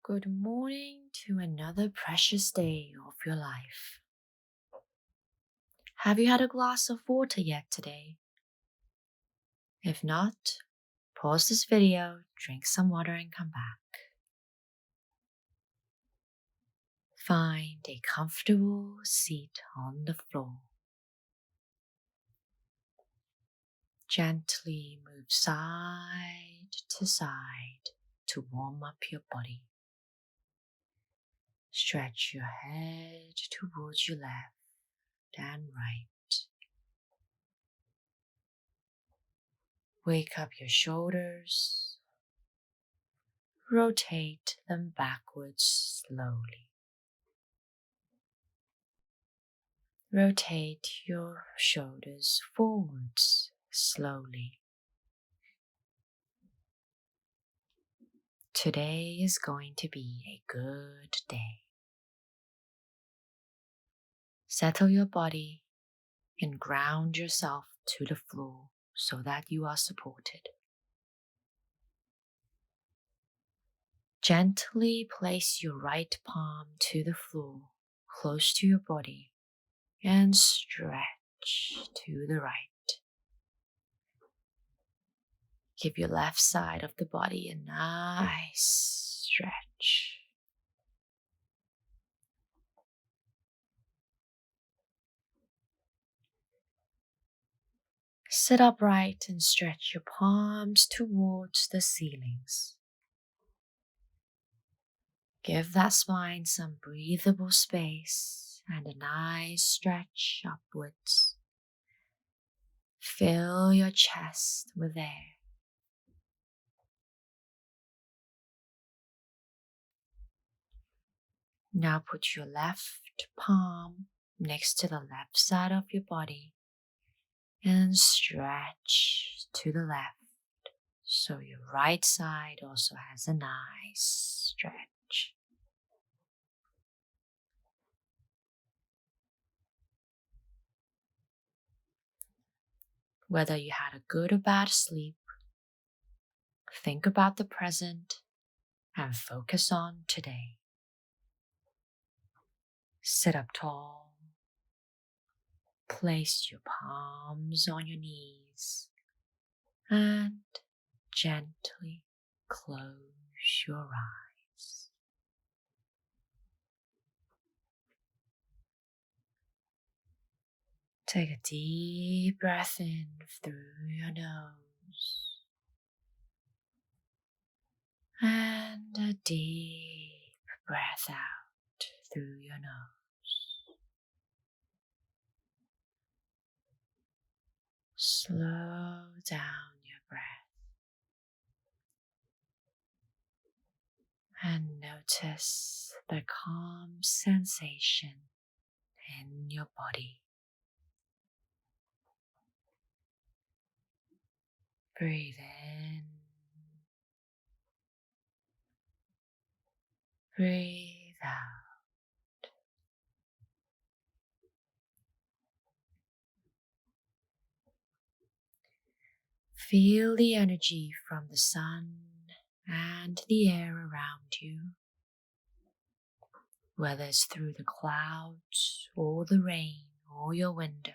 Good morning to another precious day of your life. Have you had a glass of water yet today? If not, pause this video, drink some water and come back. Find a comfortable seat on the floor. Gently move side to side to warm up your body. Stretch your head towards your left and right. Wake up your shoulders. Rotate them backwards slowly. Rotate your shoulders forwards slowly. Today is going to be a good day. Settle your body and ground yourself to the floor so that you are supported. Gently place your right palm to the floor, close to your body, and stretch to the right. Give your left side of the body a nice stretch. Sit upright and stretch your palms towards the ceilings. Give that spine some breathable space and a nice stretch upwards. Fill your chest with air. Now put your left palm next to the left side of your body and stretch to the left so your right side also has a nice stretch. Whether you had a good or bad sleep, think about the present and focus on today. Sit up tall. Place your palms on your knees and gently close your eyes. Take a deep breath in through your nose and a deep breath out through your nose. Slow down your breath and notice the calm sensation in your body. Breathe in. Breathe out. Feel the energy from the sun and the air around you, whether it's through the clouds or the rain or your window.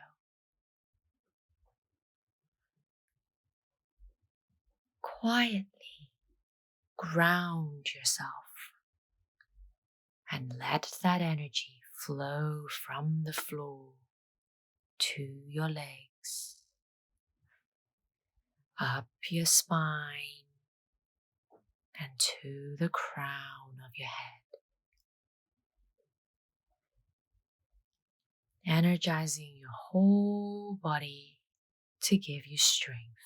Quietly ground yourself and let that energy flow from the floor to your legs, up your spine, and to the crown of your head. Energizing your whole body to give you strength.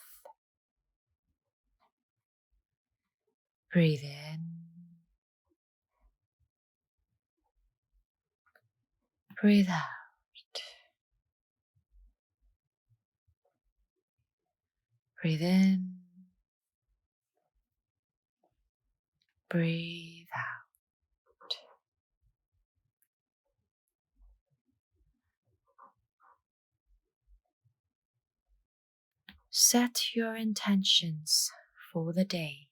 Breathe in. Breathe out. Breathe in. Breathe out. Set your intentions for the day.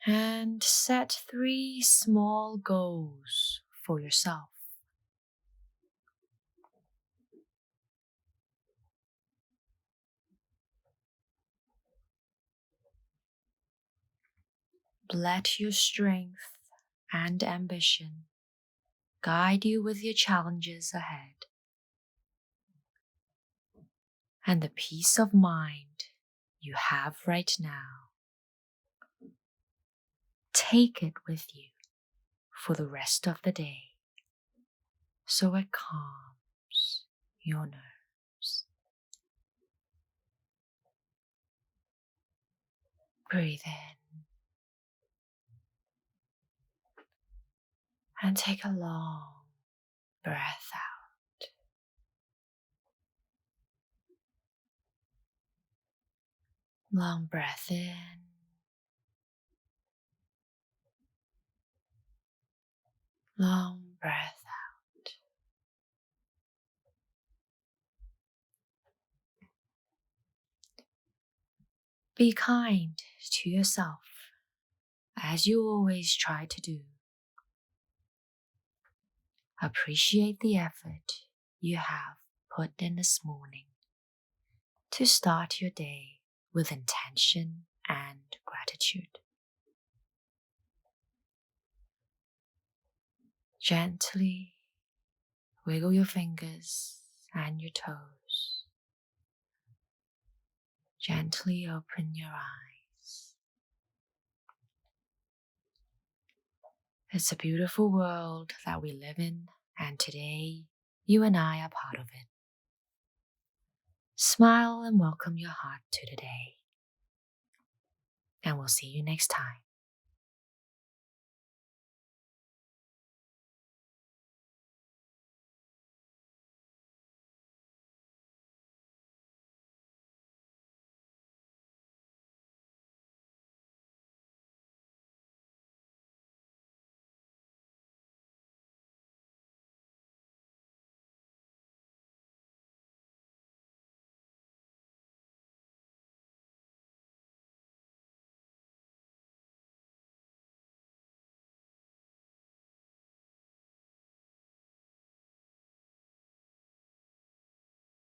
And set 3 small goals for yourself. Let your strength and ambition guide you with your challenges ahead. And the peace of mind you have right now, take it with you for the rest of the day so it calms your nerves. Breathe in and take a long breath out. Long breath in. Long breath out. Be kind to yourself as you always try to do. Appreciate the effort you have put in this morning to start your day with intention and gratitude. Gently wiggle your fingers and your toes. Gently open your eyes. It's a beautiful world that we live in, and today you and I are part of it. Smile and welcome your heart to the day. And we'll see you next time.